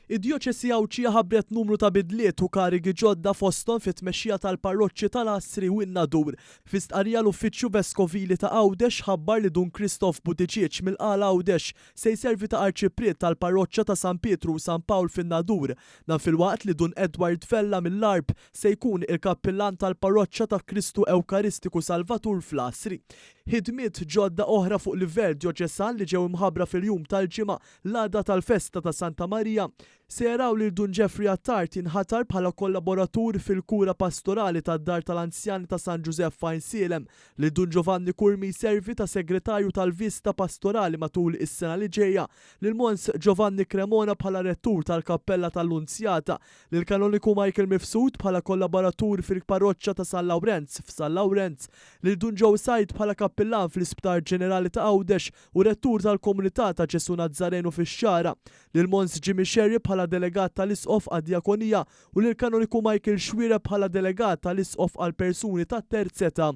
Id-Djoċesi Awċija ħabbret numru ta' bidliet u karigi ġodda fosthom fit-tmexxija tal-parroċċi tal-Asri u n-Nadur. Fi stqarrija l-Uffiċċju Veskovili ta' Għawdex ħabbar li Dun Kristof Buttigieg mill-Qala Għawdex se jservi ta' arċipriet tal-parroċċja ta' San Pietru u San Pawl fin-Nadur. Dan filwaqt li Dun Edward Fella mill-Arb se jkun il-kappillan tal-parroċċja ta' Kristu Ewkaristiku Salvatur fl-Asri. Ħidmiet ġodda oħra fuq livell djoċesan li ġew imħabbra fil-jum tal-ġimgħa l-għada tal-festa ta' Santa Marija se jaraw li Dun Jeffrey Attard inħatar bħala kollaboratur fil-kura pastorali tad-dar tal-anzjani ta' San Giuseppe f'Ajnsielem, li Dun Giovanni Kurmi jservi ta' segretarju tal-vista pastorali matul is-sena li ġejja, lil Mons Giovanni Cremona bħala rettur tal-Kappella tal-Unzjata, lil Kanoniku Michael Mifsud bħala kollaboratur fil-parroċċja ta' San Lawrenz f'San Lawrenz, lil Dun Joe Said bħala kappillan fl-Isptar Ġenerali ta' Għawdex u rettur tal-Komunità ta' Ġesu Nazzarenu fix-Xara, lil Mons Jimmy Sherry bħala delegat tal-Isqof għad-Djakonija u lil Kanoniku Michael Xwira bħala delegat tal-Isqof għal persuni tat-terz-età.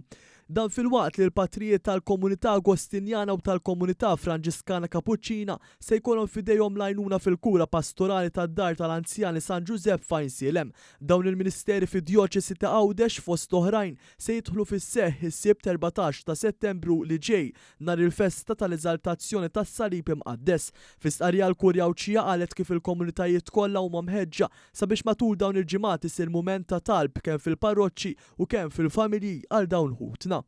Dan filwaqt li l-patrijiet tal-Komunità Agostinjana u tal-Komunità Franġiskana Kapuċċina se jkollhom f'idejhom l-għajnuna fil-kura pastorali tad-dar tal-Anzjani San Giuseppe f'Ajnsielem. Dawn il-Ministeri fid-Djoċesi ta' Għawdex fost oħrajn se jidħlu fis-seħħ is-sibt 14 ta' Settembru li ġej nhar il-festa tal-Eżaltazzjoni tas-Salib Imqaddes. Fi stqarrija l-Kurja Awċija qalet kif il-komunitajiet kollha huma mħeġġa sabiex matul dawn il-ġimgħat isir mument ta' talb kemm fil-parroċċi u kemm fil-familji għal dawn ħutna.